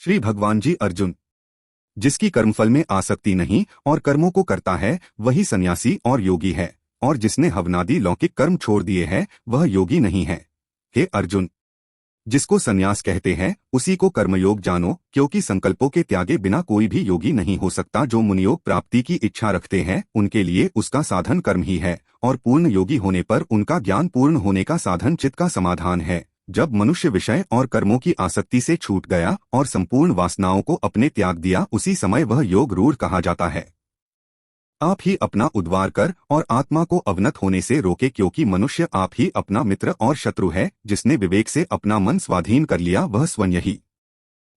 श्री भगवान जी अर्जुन, जिसकी कर्मफल में आसक्ति नहीं और कर्मों को करता है वही सन्यासी और योगी है, और जिसने हवनादि लौकिक कर्म छोड़ दिए हैं वह योगी नहीं है। हे अर्जुन, जिसको सन्यास कहते हैं उसी को कर्मयोग जानो, क्योंकि संकल्पों के त्यागे बिना कोई भी योगी नहीं हो सकता। जो मुनियोग प्राप्ति की इच्छा रखते हैं उनके लिए उसका साधन कर्म ही है, और पूर्ण योगी होने पर उनका ज्ञान पूर्ण होने का साधन चित्त का समाधान है। जब मनुष्य विषय और कर्मों की आसक्ति से छूट गया और संपूर्ण वासनाओं को अपने त्याग दिया, उसी समय वह योग रूढ़ कहा जाता है। आप ही अपना उद्धार कर और आत्मा को अवनत होने से रोके, क्योंकि मनुष्य आप ही अपना मित्र और शत्रु है। जिसने विवेक से अपना मन स्वाधीन कर लिया वह स्वयं ही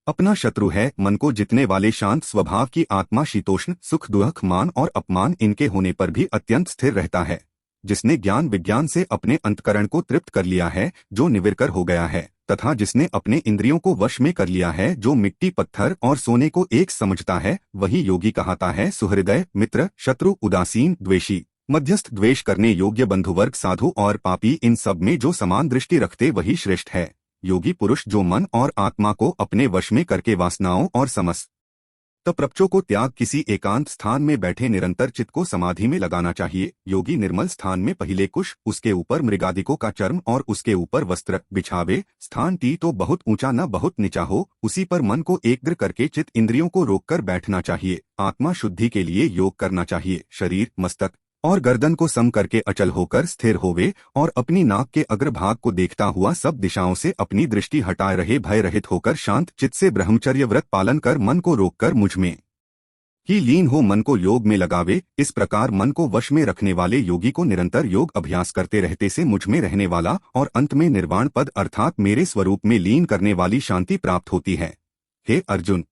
अपना शत्रु है। मन को जितने वाले शांत स्वभाव की आत्मा शीतोष्ण सुख दुख मान और अपमान इनके होने पर भी अत्यंत स्थिर रहता है। जिसने ज्ञान विज्ञान से अपने अंतकरण को तृप्त कर लिया है जो निर्विकार हो गया है, तथा जिसने अपने इंद्रियों को वश में कर लिया है जो मिट्टी पत्थर और सोने को एक समझता है, वही योगी कहता है। सुहृदय मित्र शत्रु उदासीन द्वेषी मध्यस्थ द्वेष करने योग्य बंधुवर्ग साधु और पापी, इन सब में जो समान दृष्टि रखते वही श्रेष्ठ है। योगी पुरुष जो मन और आत्मा को अपने वश में करके वासनाओं और समस्त प्रपंचों को त्याग किसी एकांत स्थान में बैठे निरंतर चित्त को समाधि में लगाना चाहिए। योगी निर्मल स्थान में पहले कुश, उसके ऊपर मृगादिकों का चर्म और उसके ऊपर वस्त्र बिछावे। स्थान टी तो बहुत ऊंचा न बहुत नीचा हो, उसी पर मन को एकाग्र करके चित्त इंद्रियों को रोककर बैठना चाहिए। आत्मा शुद्धि के लिए योग करना चाहिए। शरीर मस्तक और गर्दन को सम करके अचल होकर स्थिर होवे और अपनी नाक के अग्रभाग को देखता हुआ सब दिशाओं से अपनी दृष्टि हटाए रहे। भय रहित होकर शांत चित्त से ब्रह्मचर्य व्रत पालन कर मन को रोककर मुझ में ही लीन हो मन को योग में लगावे। इस प्रकार मन को वश में रखने वाले योगी को निरंतर योग अभ्यास करते रहते से मुझ में रहने वाला और अंत में निर्वाण पद अर्थात मेरे स्वरूप में लीन करने वाली शांति प्राप्त होती है। हे अर्जुन,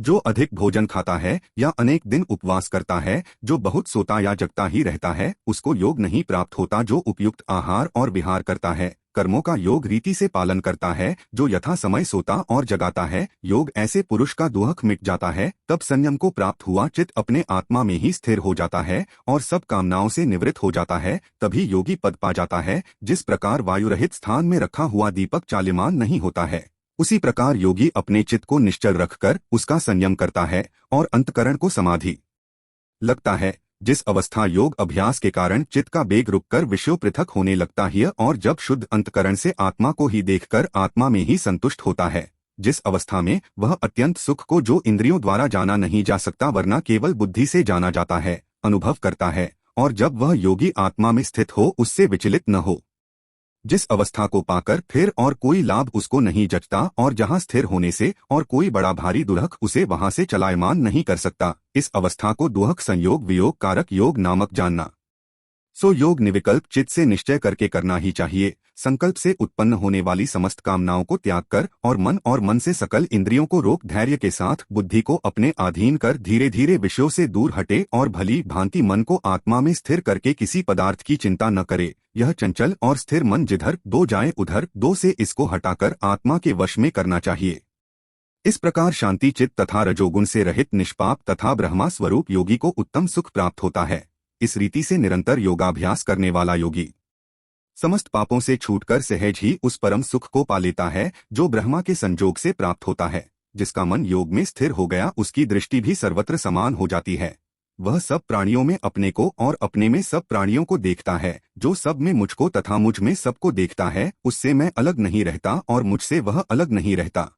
जो अधिक भोजन खाता है या अनेक दिन उपवास करता है, जो बहुत सोता या जगता ही रहता है, उसको योग नहीं प्राप्त होता। जो उपयुक्त आहार और विहार करता है, कर्मों का योग रीति से पालन करता है, जो यथा समय सोता और जगाता है, योग ऐसे पुरुष का दुख मिट जाता है। तब संयम को प्राप्त हुआ चित्त अपने आत्मा में ही स्थिर हो जाता है और सब कामनाओं से निवृत्त हो जाता है। तभी योगी पद पा जाता है। जिस प्रकार वायु रहित स्थान में रखा हुआ दीपक चाल्यमान नहीं होता है, उसी प्रकार योगी अपने चित्त को निश्चल रखकर उसका संयम करता है और अंतकरण को समाधि लगता है। जिस अवस्था योग अभ्यास के कारण चित्त का वेग रुककर विषयों पृथक होने लगता है और जब शुद्ध अंतकरण से आत्मा को ही देखकर आत्मा में ही संतुष्ट होता है, जिस अवस्था में वह अत्यंत सुख को जो इंद्रियों द्वारा जाना नहीं जा सकता वरना केवल बुद्धि से जाना जाता है, अनुभव करता है, और जब वह योगी आत्मा में स्थित हो उससे विचलित न हो, जिस अवस्था को पाकर फिर और कोई लाभ उसको नहीं जचता और जहां स्थिर होने से और कोई बड़ा भारी दुरख उसे वहां से चलायमान नहीं कर सकता, इस अवस्था को दुहक संयोग वियोग कारक योग नामक जानना। सो योग निविकल्प चित्त से निश्चय करके करना ही चाहिए। संकल्प से उत्पन्न होने वाली समस्त कामनाओं को त्याग कर और मन से सकल इंद्रियों को रोक धैर्य के साथ बुद्धि को अपने अधीन कर धीरे धीरे विषयों से दूर हटे और भली भांति मन को आत्मा में स्थिर करके किसी पदार्थ की चिंता न करे। यह चंचल और स्थिर मन जिधर दो जाए उधर दो से इसको हटाकर आत्मा के वश में करना चाहिए। इस प्रकार शांति चित्त तथा रजोगुण से रहित निष्पाप तथा ब्रह्मा स्वरूप योगी को उत्तम सुख प्राप्त होता है। इस रीति से निरंतर योगाभ्यास करने वाला योगी समस्त पापों से छूटकर सहज ही उस परम सुख को पा लेता है जो ब्रह्मा के संजोग से प्राप्त होता है। जिसका मन योग में स्थिर हो गया उसकी दृष्टि भी सर्वत्र समान हो जाती है। वह सब प्राणियों में अपने को और अपने में सब प्राणियों को देखता है। जो सब में मुझको तथा मुझ में सबको देखता है, उससे मैं अलग नहीं रहता और मुझसे वह अलग नहीं रहता।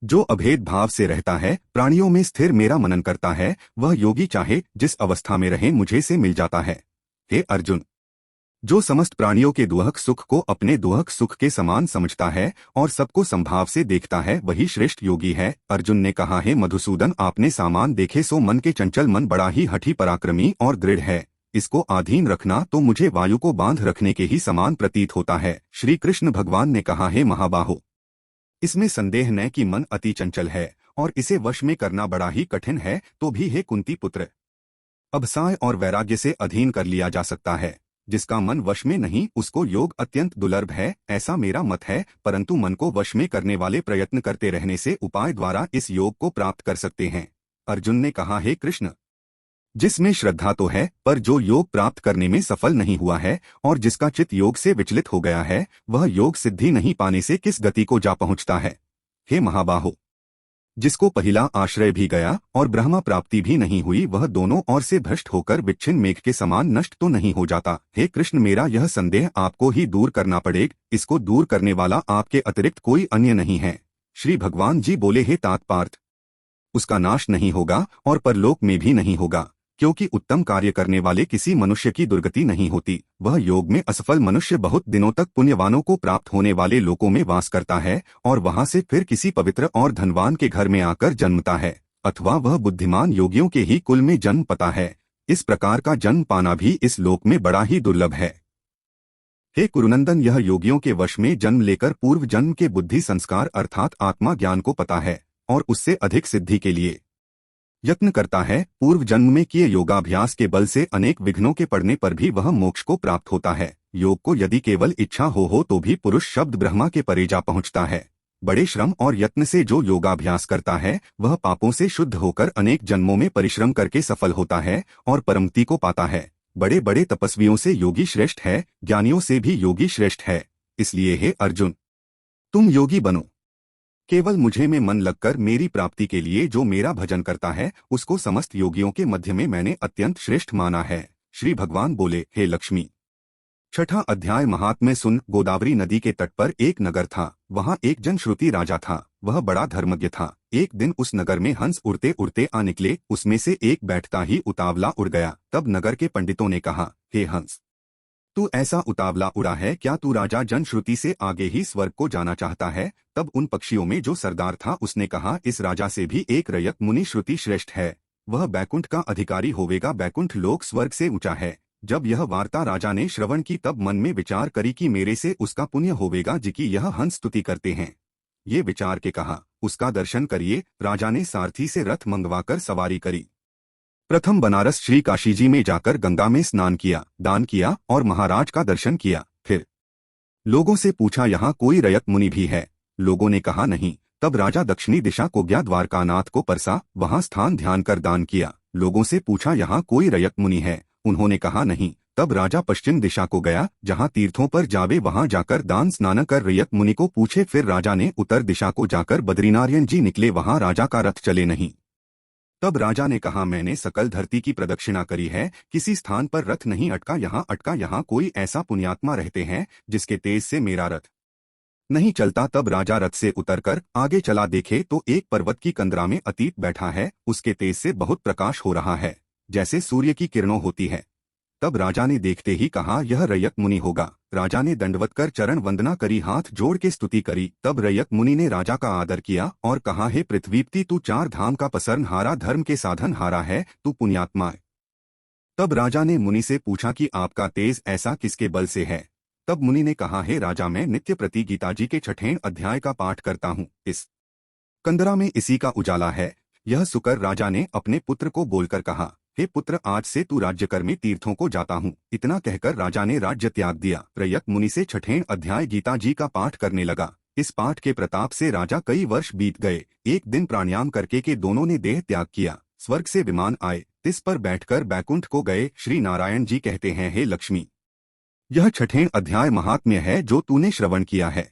जो अभेद भाव से रहता है, प्राणियों में स्थिर मेरा मनन करता है, वह योगी चाहे जिस अवस्था में रहे मुझे से मिल जाता है। हे अर्जुन, जो समस्त प्राणियों के दुहक सुख को अपने दुहक सुख के समान समझता है और सबको संभाव से देखता है, वही श्रेष्ठ योगी है। अर्जुन ने कहा, हे मधुसूदन, आपने सामान देखे सो मन के चंचल मन बड़ा ही हठी पराक्रमी और दृढ़ है। इसको आधीन रखना तो मुझे वायु को बांध रखने के ही समान प्रतीत होता है। श्री कृष्ण भगवान ने कहा, हे महाबाहो, इसमें संदेह न कि मन अति चंचल है और इसे वश में करना बड़ा ही कठिन है, तो भी हे कुंती पुत्र, अभसाय और वैराग्य से अधीन कर लिया जा सकता है। जिसका मन वश में नहीं उसको योग अत्यंत दुर्लभ है, ऐसा मेरा मत है। परंतु मन को वश में करने वाले प्रयत्न करते रहने से उपाय द्वारा इस योग को प्राप्त कर सकते हैं। अर्जुन ने कहा, हे कृष्ण, जिसमें श्रद्धा तो है पर जो योग प्राप्त करने में सफल नहीं हुआ है और जिसका चित्त योग से विचलित हो गया है, वह योग सिद्धि नहीं पाने से किस गति को जा पहुंचता है। हे महाबाहो, जिसको पहला आश्रय भी गया और ब्रह्मा प्राप्ति भी नहीं हुई, वह दोनों ओर से भ्रष्ट होकर विच्छिन्न मेघ के समान नष्ट तो नहीं हो जाता। हे कृष्ण, मेरा यह संदेह आपको ही दूर करना पड़ेगा, इसको दूर करने वाला आपके अतिरिक्त कोई अन्य नहीं है। श्री भगवान जी बोले, हे तात पार्थ, उसका नाश नहीं होगा और परलोक में भी नहीं होगा, क्योंकि उत्तम कार्य करने वाले किसी मनुष्य की दुर्गति नहीं होती। वह योग में असफल मनुष्य बहुत दिनों तक पुण्यवानों को प्राप्त होने वाले लोकों में वास करता है और वहां से फिर किसी पवित्र और धनवान के घर में आकर जन्मता है, अथवा वह बुद्धिमान योगियों के ही कुल में जन्म पाता है। इस प्रकार का जन्म पाना भी इस लोक में बड़ा ही दुर्लभ है। हे कुरुनंदन, यह योगियों के वश में जन्म लेकर पूर्व जन्म के बुद्धि संस्कार अर्थात आत्मा ज्ञान को पता है और उससे अधिक सिद्धि के लिए यत्न करता है। पूर्व जन्म में किए योगाभ्यास के बल से अनेक विघ्नों के पड़ने पर भी वह मोक्ष को प्राप्त होता है। योग को यदि केवल इच्छा हो तो भी पुरुष शब्द ब्रह्मा के परे जा पहुँचता है। बड़े श्रम और यत्न से जो योगाभ्यास करता है वह पापों से शुद्ध होकर अनेक जन्मों में परिश्रम करके सफल होता है और परमति को पाता है। बड़े बड़े तपस्वियों से योगी श्रेष्ठ है, ज्ञानियों से भी योगी श्रेष्ठ है। इसलिए हे अर्जुन, तुम योगी बनो। केवल मुझे में मन लगकर मेरी प्राप्ति के लिए जो मेरा भजन करता है उसको समस्त योगियों के मध्य में मैंने अत्यंत श्रेष्ठ माना है। श्री भगवान बोले, हे लक्ष्मी। छठा अध्याय महात्म्य सुन। गोदावरी नदी के तट पर एक नगर था। वहाँ एक जनश्रुति राजा था। वह बड़ा धर्मज्ञ था। एक दिन उस नगर में हंस उड़ते उड़ते आ निकले। उसमें से एक बैठता ही उतावला उड़ गया। तब नगर के पंडितों ने कहा, हे हंस, तू ऐसा उतावला उड़ा है क्या? तू राजा जनश्रुति से आगे ही स्वर्ग को जाना चाहता है? तब उन पक्षियों में जो सरदार था उसने कहा, इस राजा से भी एक रयत मुनि श्रुति श्रेष्ठ है, वह बैकुंठ का अधिकारी होवेगा। बैकुंठ लोक स्वर्ग से ऊंचा है। जब यह वार्ता राजा ने श्रवण की तब मन में विचार करी कि मेरे से उसका पुण्य होवेगा जिकी यह हंस स्तुति करते हैं। ये विचार के कहा, उसका दर्शन करिए। राजा ने सारथी से रथ मंगवाकर सवारी करी। प्रथम बनारस श्री काशी जी में जाकर गंगा में स्नान किया, दान किया और महाराज का दर्शन किया। फिर लोगों से पूछा, यहाँ कोई रयत मुनि भी है? लोगों ने कहा, नहीं। तब राजा दक्षिणी दिशा को गया, द्वारकानाथ को परसा, वहां स्थान ध्यान कर दान किया। लोगों से पूछा, यहाँ कोई रयत मुनि है? उन्होंने कहा, नहीं। तब राजा पश्चिम दिशा को गया, जहाँ तीर्थों पर जावे वहां जाकर दान स्नान कर रयत मुनि को पूछे। फिर राजा ने उत्तर दिशा को जाकर बद्रीनारायण जी निकले, वहां राजा का रथ चले नहीं। तब राजा ने कहा, मैंने सकल धरती की प्रदक्षिणा करी है, किसी स्थान पर रथ नहीं अटका। यहाँ कोई ऐसा पुण्यात्मा रहते हैं जिसके तेज से मेरा रथ नहीं चलता। तब राजा रथ से उतरकर आगे चला, देखे तो एक पर्वत की कंदरा में अतीत बैठा है। उसके तेज से बहुत प्रकाश हो रहा है, जैसे सूर्य की किरणों होती है। तब राजा ने देखते ही कहा, यह रयत मुनि होगा। राजा ने दंडवत कर चरण वंदना करी, हाथ जोड़ के स्तुति करी। तब रयत मुनि ने राजा का आदर किया और कहा, हे पृथ्वीपति, तू चार धाम का पसरन हारा, धर्म के साधन हारा है, तू पुण्यात्मा है। तब राजा ने मुनि से पूछा कि आपका तेज ऐसा किसके बल से है? तब मुनि ने कहा, हे राजा, मैं नित्य प्रति गीता जी के 6वें अध्याय का पाठ करता हूँ। इस कंदरा में इसी का उजाला है। यह सुकर राजा ने अपने पुत्र को बोलकर कहा, हे पुत्र, आज से तू राज्य कर में तीर्थों को जाता हूँ। इतना कहकर राजा ने राज्य त्याग दिया। रयत मुनि से 6वें अध्याय गीता जी का पाठ करने लगा। इस पाठ के प्रताप से राजा कई वर्ष बीत गए। एक दिन प्राणायाम करके के दोनों ने देह त्याग किया। स्वर्ग से विमान आए, तिस पर बैठकर बैकुंठ को गए। श्री नारायण जी कहते हैं, हे लक्ष्मी, यह 6वें अध्याय महात्म्य है जो तूने श्रवण किया है।